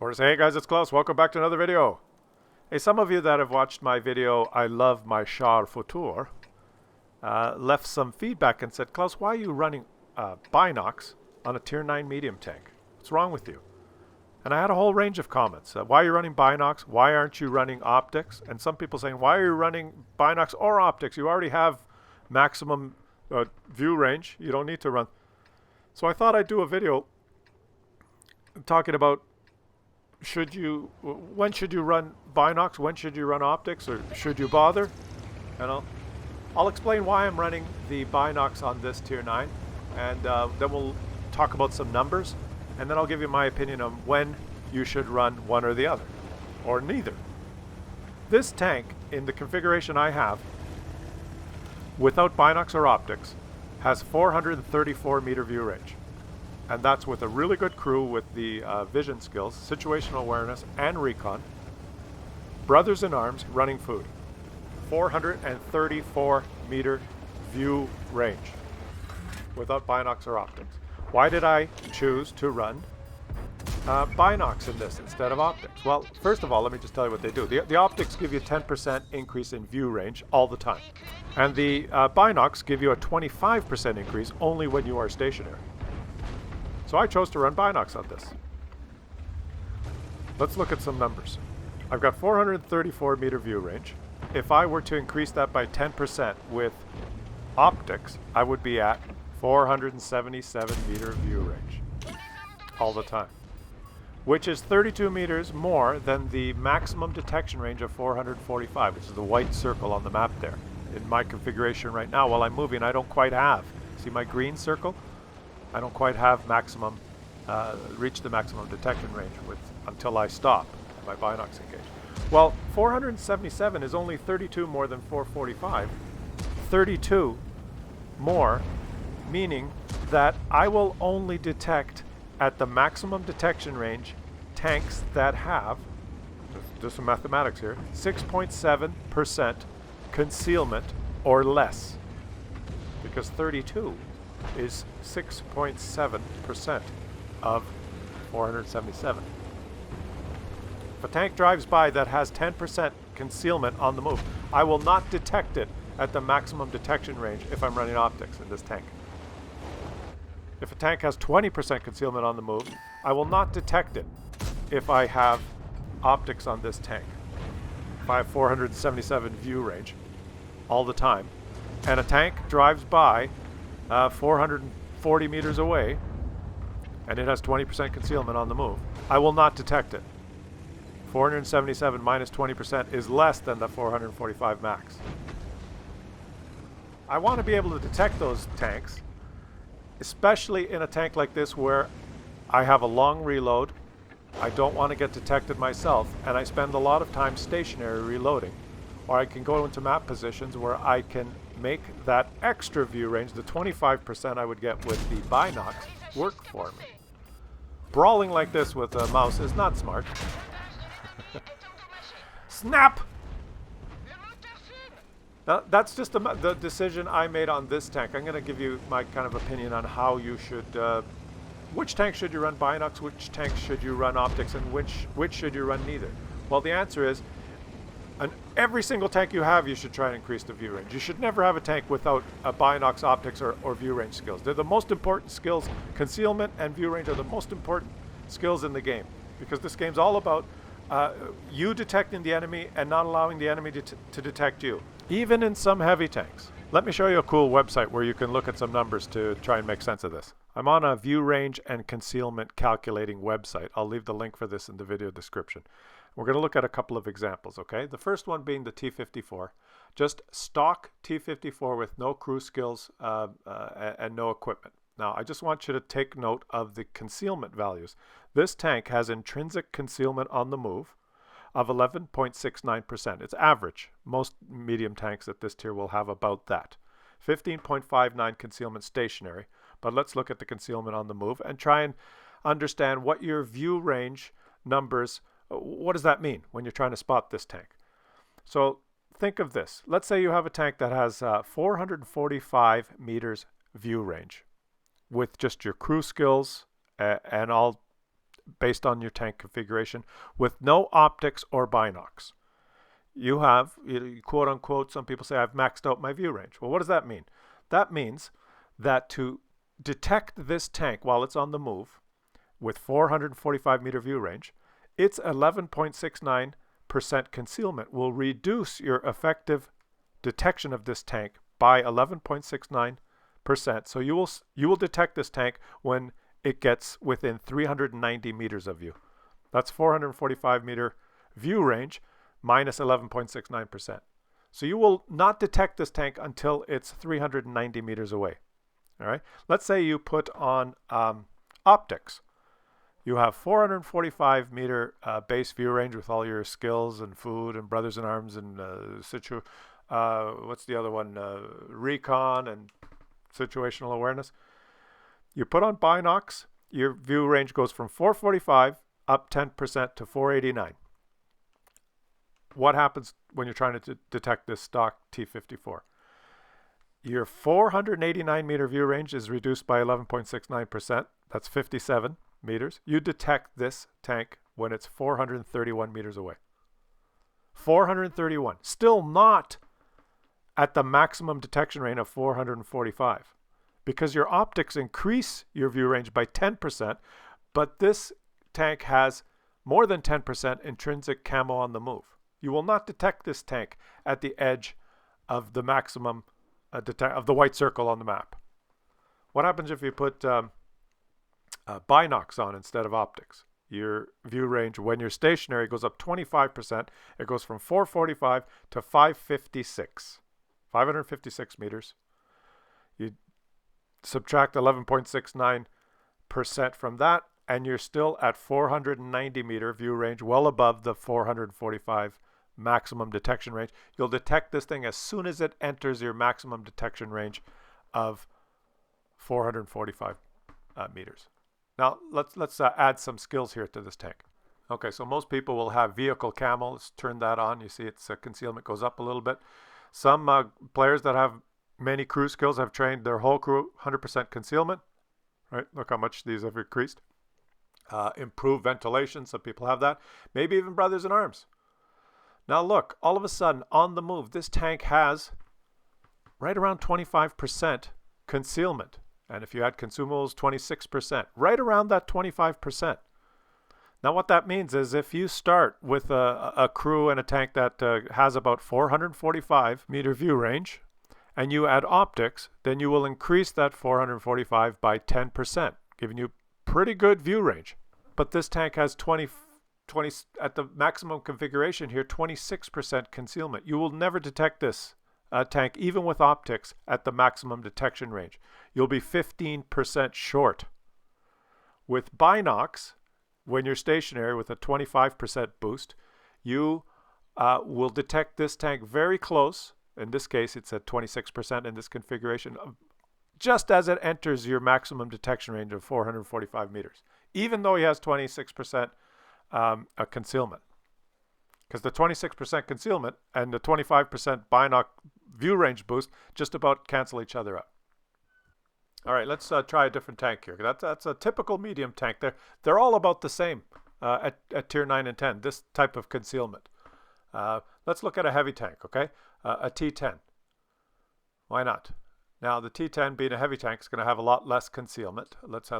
Or say, hey guys, it's Claus. Welcome back to another video. Hey, some of you that have watched my video, I love my char futur, left some feedback and said, Claus, why are you running Binocs on a tier 9 medium tank? What's wrong with you? And I had a whole range of comments. Why are you running Binocs? Why aren't you running optics? And some people saying, why are you running Binocs or optics? You already have maximum view range. You don't need to run. So I thought I'd do a video talking about when should you run Binocs, when should you run optics, or should you bother? And I'll explain why I'm running the Binocs on this tier 9, and then we'll talk about some numbers, and then I'll give you my opinion on when you should run one or the other, or neither. This tank, in the configuration I have, without Binocs or optics, has 434 meter view range. And that's with a really good crew with the vision skills, situational awareness, and recon. Brothers in arms running food. 434 meter view range without Binocs or optics. Why did I choose to run Binocs in this instead of optics? Well, first of all, let me just tell you what they do. The optics give you 10% increase in view range all the time. And the Binocs give you a 25% increase only when you are stationary. So I chose to run Binocs on this. Let's look at some numbers. I've got 434 meter view range. If I were to increase that by 10% with optics, I would be at 477 meter view range all the time, which is 32 meters more than the maximum detection range of 445, which is the white circle on the map there. In my configuration right now, while I'm moving, I don't quite have. See my green circle? I don't quite have reach the maximum detection range until I stop my Binocs engage. Well, 477 is only 32 more than 445. 32 more, meaning that I will only detect at the maximum detection range tanks that have, just some mathematics here, 6.7% concealment or less. Because 32 is 6.7% of 477. If a tank drives by that has 10% concealment on the move, I will not detect it at the maximum detection range if I'm running optics in this tank. If a tank has 20% concealment on the move, I will not detect it if I have optics on this tank. If I have 477 view range all the time, and a tank drives by 440 meters away, and it has 20% concealment on the move, I will not detect it. 477 minus 20% is less than the 445 max. I want to be able to detect those tanks, especially in a tank like this where I have a long reload, I don't want to get detected myself, and I spend a lot of time stationary reloading. Or I can go into map positions where I can make that extra view range, the 25% I would get with the Binocs, work for me. Brawling like this with a mouse is not smart. Snap! That's just the decision I made on this tank. I'm going to give you my kind of opinion on how you should, which tank should you run Binocs, which tank should you run optics, and which should you run neither. Well, the answer is, on every single tank you have, you should try and increase the view range. You should never have a tank without a Binocs, optics, or view range skills. They're the most important skills. Concealment and view range are the most important skills in the game, because this game's all about you detecting the enemy and not allowing the enemy to detect you, even in some heavy tanks. Let me show you a cool website where you can look at some numbers to try and make sense of this. I'm on a view range and concealment calculating website. I'll leave the link for this in the video description. We're going to look at a couple of examples, okay? The first one being the T-54. Just stock T-54 with no crew skills and no equipment. Now, I just want you to take note of the concealment values. This tank has intrinsic concealment on the move of 11.69%. It's average. Most medium tanks at this tier will have about that. 15.59 concealment stationary. But let's look at the concealment on the move and try and understand what your view range numbers, what does that mean when you're trying to spot this tank? So think of this. Let's say you have a tank that has 445 meters view range with just your crew skills and I'll based on your tank configuration with no optics or binocs. You have, quote unquote, some people say, I've maxed out my view range. Well, what does that mean? That means that to detect this tank while it's on the move with 445 meter view range, its 11.69% concealment will reduce your effective detection of this tank by 11.69%. So you will detect this tank when it gets within 390 meters of you. That's 445 meter view range minus 11.69%. So you will not detect this tank until it's 390 meters away. All right. Let's say you put on optics. You have 445 meter base view range with all your skills and food and brothers in arms and what's the other one? Recon and situational awareness. You put on Binocs, your view range goes from 445 up 10% to 489. What happens when you're trying to detect this stock T54? Your 489 meter view range is reduced by 11.69%. That's 57 meters. You detect this tank when it's 431 meters away. 431. Still not at the maximum detection range of 445 because your optics increase your view range by 10%, but this tank has more than 10% intrinsic camo on the move. You will not detect this tank at the edge of the maximum of the white circle on the map. What happens if you put binocs on instead of optics? Your view range when you're stationary goes up 25%. It goes from 445 to 556 meters. You subtract 11.69% from that, and you're still at 490 meter view range, well above the 445 maximum detection range. You'll detect this thing as soon as it enters your maximum detection range of 445 meters. Now let's add some skills here to this tank. Okay, so most people will have vehicle camo. Let's turn that on. You see its concealment goes up a little bit. Some players that have many crew skills have trained their whole crew 100% concealment. Right? Look how much these have increased. Improved ventilation. Some people have that. Maybe even brothers in arms. Now look, all of a sudden on the move, this tank has right around 25% concealment. And if you add consumables, 26%. Right around that 25%. Now what that means is if you start with a crew and a tank that has about 445 meter view range, and you add optics, then you will increase that 445 by 10%, giving you pretty good view range. But this tank has 20 at the maximum configuration here, 26% concealment. You will never detect this tank, even with optics, at the maximum detection range. You'll be 15% short. With Binocs, when you're stationary with a 25% boost, you will detect this tank very close. In this case, it's at 26% in this configuration, just as it enters your maximum detection range of 445 meters, even though he has 26% concealment. Because the 26% concealment and the 25% binoc view range boost just about cancel each other out. All right, let's try a different tank here. That's a typical medium tank. They're all about the same at tier 9 and 10, this type of concealment. Let's look at a heavy tank, okay? A T10. Why not? Now, the T10 being a heavy tank is going to have a lot less concealment. Let's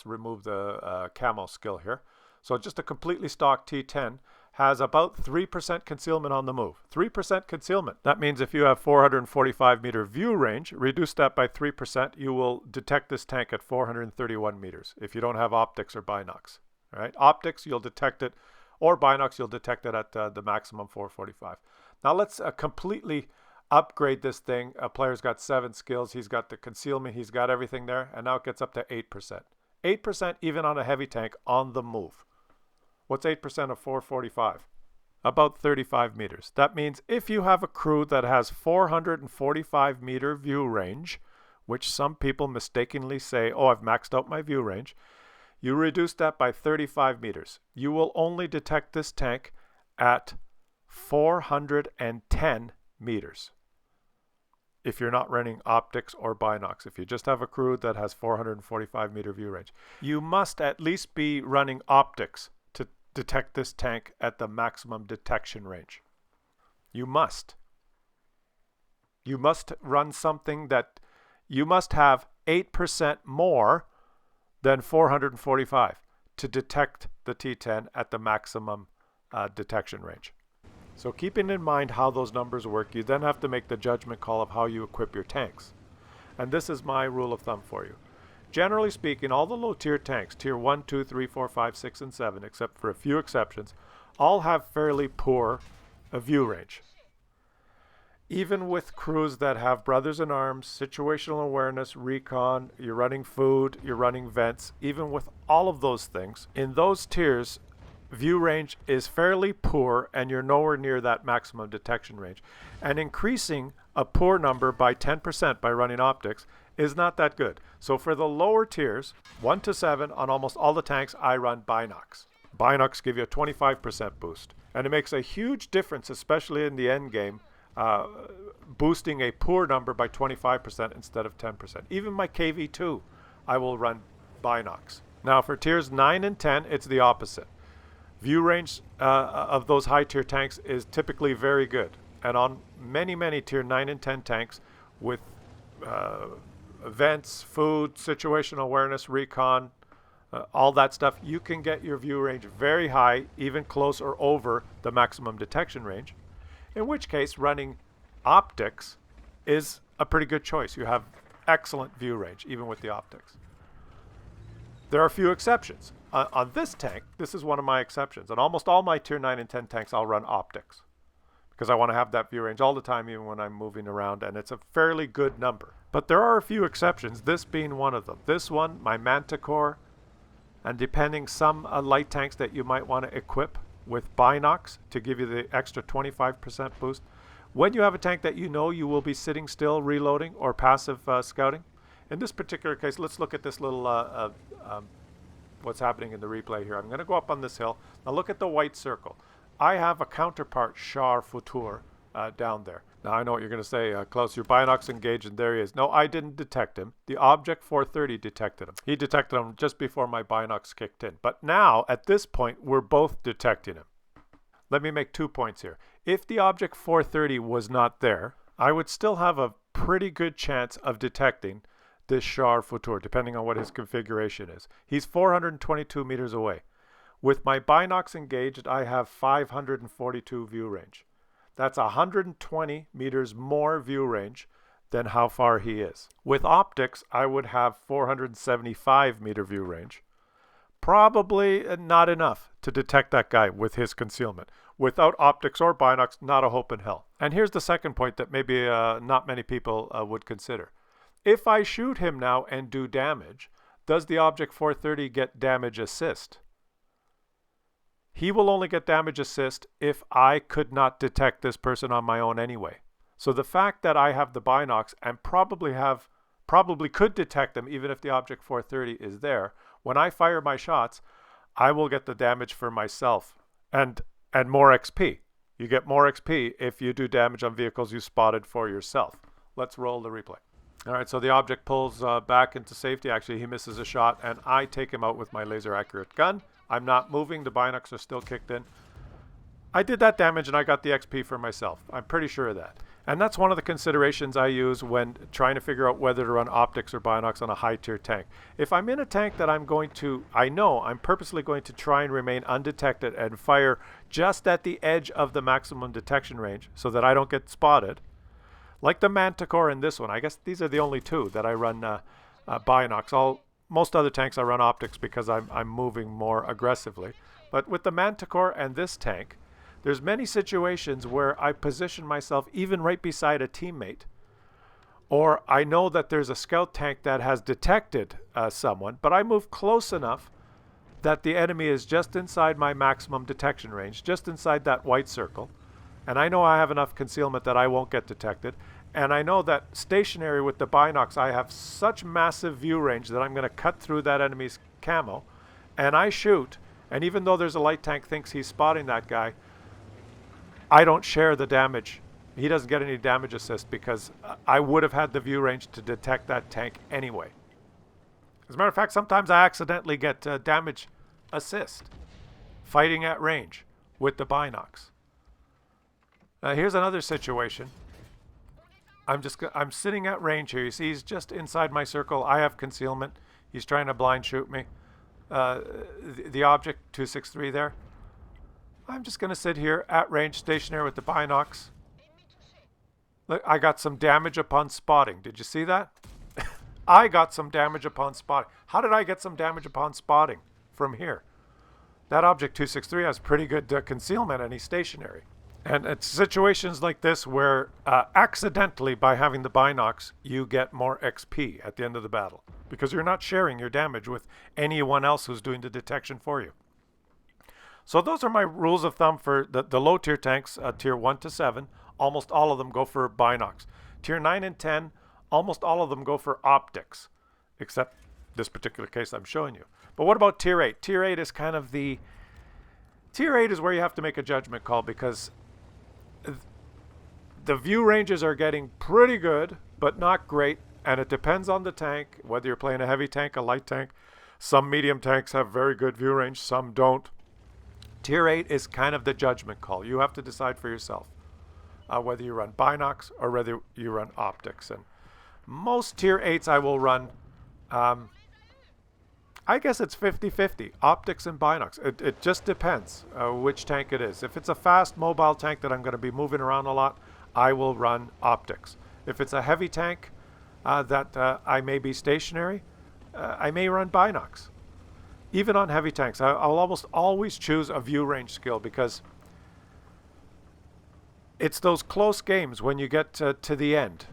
remove the camo skill here. So just a completely stock T10 has about 3% concealment on the move. 3% concealment. That means if you have 445 meter view range, reduce that by 3%, you will detect this tank at 431 meters if you don't have optics or binocs. All right? Optics, you'll detect it, or binocs, you'll detect it at the maximum 445. Now let's completely upgrade this thing. A player's got 7 skills. He's got the concealment. He's got everything there. And now it gets up to 8%. 8% even on a heavy tank on the move. What's 8% of 445? About 35 meters. That means if you have a crew that has 445 meter view range, which some people mistakenly say, oh, I've maxed out my view range, you reduce that by 35 meters. You will only detect this tank at 410 meters. if you're not running optics or binocs. If you just have a crew that has 445 meter view range, you must at least be running optics to detect this tank at the maximum detection range. You must run something that you must have 8% more than 445 to detect the T10 at the maximum detection range. So keeping in mind how those numbers work, you then have to make the judgment call of how you equip your tanks. And this is my rule of thumb for you. Generally speaking, all the low tier tanks, tier 1, 2, 3, 4, 5, 6, and 7, except for a few exceptions, all have fairly poor view range. Even with crews that have brothers in arms, situational awareness, recon, you're running food, you're running vents, even with all of those things, in those tiers, view range is fairly poor and you're nowhere near that maximum detection range. And increasing a poor number by 10% by running optics is not that good. So for the lower tiers, 1 to 7, on almost all the tanks, I run Binocs. Binocs give you a 25% boost. And it makes a huge difference, especially in the end game, boosting a poor number by 25% instead of 10%. Even my KV2, I will run Binocs. Now for tiers 9 and 10, it's the opposite. View range of those high tier tanks is typically very good. And on many tier 9 and 10 tanks with vents, food, situational awareness, recon, all that stuff, you can get your view range very high, even close or over the maximum detection range. In which case, running optics is a pretty good choice. You have excellent view range, even with the optics. There are a few exceptions. On this tank, this is one of my exceptions. On almost all my tier 9 and 10 tanks, I'll run optics because I want to have that view range all the time, even when I'm moving around, and it's a fairly good number. But there are a few exceptions, this being one of them. This one, my Manticore, and depending some light tanks that you might want to equip with Binocs to give you the extra 25% boost. When you have a tank that you know you will be sitting still reloading or passive scouting, in this particular case, let's look at this little what's happening in the replay here. I'm going to go up on this hill. Now look at the white circle. I have a counterpart Char Futur down there. Now I know what you're going to say, Klaus, your Binocs engaged and there he is. No, I didn't detect him. The Object 430 detected him. He detected him just before my Binocs kicked in. But now, at this point, we're both detecting him. Let me make 2 points here. If the Object 430 was not there, I would still have a pretty good chance of detecting this Char Futur, depending on what his configuration is. He's 422 meters away. With my Binocs engaged, I have 542 view range. That's 120 meters more view range than how far he is. With optics, I would have 475 meter view range. Probably not enough to detect that guy with his concealment. Without optics or Binocs, not a hope in hell. And here's the second point that maybe not many people would consider. If I shoot him now and do damage, does the Object 430 get damage assist? He will only get damage assist if I could not detect this person on my own anyway. So the fact that I have the Binocs and probably could detect them even if the Object 430 is there, when I fire my shots, I will get the damage for myself and more XP. You get more XP if you do damage on vehicles you spotted for yourself. Let's roll the replay. All right, so the Object pulls back into safety. Actually, he misses a shot, and I take him out with my laser accurate gun. I'm not moving. The Binocs are still kicked in. I did that damage, and I got the XP for myself. I'm pretty sure of that. And that's one of the considerations I use when trying to figure out whether to run optics or Binocs on a high-tier tank. If I'm in a tank that I know I'm purposely going to try and remain undetected and fire just at the edge of the maximum detection range so that I don't get spotted, like the Manticore in this one. I guess these are the only two that I run Binocs. Most other tanks I run optics because I'm moving more aggressively. But with the Manticore and this tank, there's many situations where I position myself even right beside a teammate, or I know that there's a scout tank that has detected someone, but I move close enough that the enemy is just inside my maximum detection range, just inside that white circle, and I know I have enough concealment that I won't get detected, and I know that stationary with the Binocs I have such massive view range that I'm going to cut through that enemy's camo, and I shoot, and even though there's a light tank thinks he's spotting that guy, I don't share the damage. he doesn't get any damage assist because I would have had the view range to detect that tank anyway. As a matter of fact, sometimes I accidentally get damage assist fighting at range with the Binocs. Here's another situation. I'm sitting at range here. You see, he's just inside my circle. I have concealment. He's trying to blind shoot me. The object 263 there. I'm just going to sit here at range, stationary with the Binocs. Look, I got some damage upon spotting. Did you see that? I got some damage upon spotting. How did I get some damage upon spotting from here? That object 263 has pretty good concealment and he's stationary. And it's situations like this where accidentally by having the Binocs, you get more XP at the end of the battle because you're not sharing your damage with anyone else who's doing the detection for you. So those are my rules of thumb for the low tier tanks, tier 1 to 7. Almost all of them go for Binocs. Tier 9 and 10, almost all of them go for optics, except this particular case I'm showing you. But what about tier 8? Tier 8 is kind of the... Tier 8 is where you have to make a judgment call because the view ranges are getting pretty good, but not great. And it depends on the tank, whether you're playing a heavy tank, a light tank. Some medium tanks have very good view range, some don't. Tier 8 is kind of the judgment call. You have to decide for yourself whether you run Binocs or whether you run optics. And most tier 8s I will run, I guess it's 50-50, optics and Binocs. It just depends which tank it is. If it's a fast mobile tank that I'm going to be moving around a lot, I will run optics. If it's a heavy tank that I may be stationary, I may run Binocs. Even on heavy tanks, I'll almost always choose a view range skill because it's those close games when you get to the end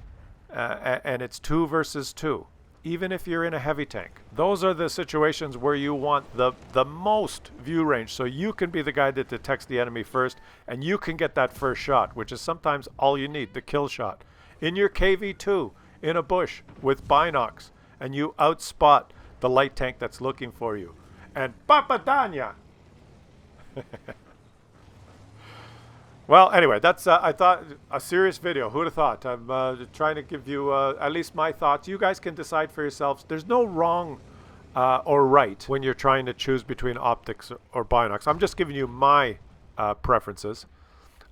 and it's 2 versus 2. Even if you're in a heavy tank, those are the situations where you want the most view range so you can be the guy that detects the enemy first and you can get that first shot, which is sometimes all you need, the kill shot. In your KV2, in a bush with Binocs, and you outspot the light tank that's looking for you. And Papadanya! Well, anyway, that's, I thought, a serious video. Who'd have thought? I'm trying to give you at least my thoughts. You guys can decide for yourselves. There's no wrong or right when you're trying to choose between optics or Binocs. I'm just giving you my preferences.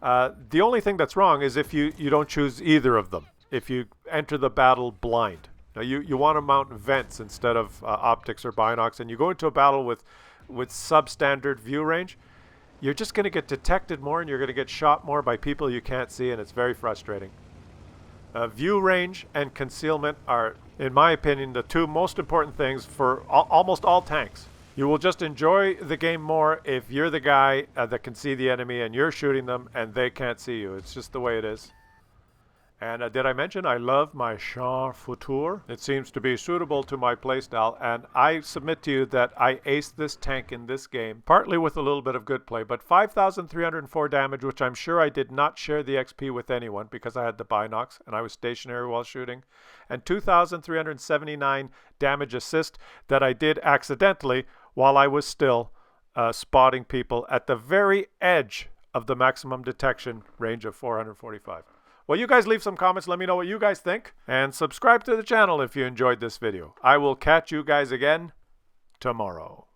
The only thing that's wrong is if you don't choose either of them. If you enter the battle blind. Now, you want to mount vents instead of optics or Binocs, and you go into a battle with substandard view range, you're just going to get detected more and you're going to get shot more by people you can't see, and it's very frustrating. View range and concealment are, in my opinion, the two most important things for almost all tanks. You will just enjoy the game more if you're the guy that can see the enemy and you're shooting them and they can't see you. It's just the way it is. And did I mention I love my Char Futur? It seems to be suitable to my playstyle, and I submit to you that I aced this tank in this game, partly with a little bit of good play, but 5,304 damage, which I'm sure I did not share the XP with anyone because I had the Binocs and I was stationary while shooting, and 2,379 damage assist that I did accidentally while I was still spotting people at the very edge of the maximum detection range of 445. Well, you guys leave some comments. Let me know what you guys think. And subscribe to the channel if you enjoyed this video. I will catch you guys again tomorrow.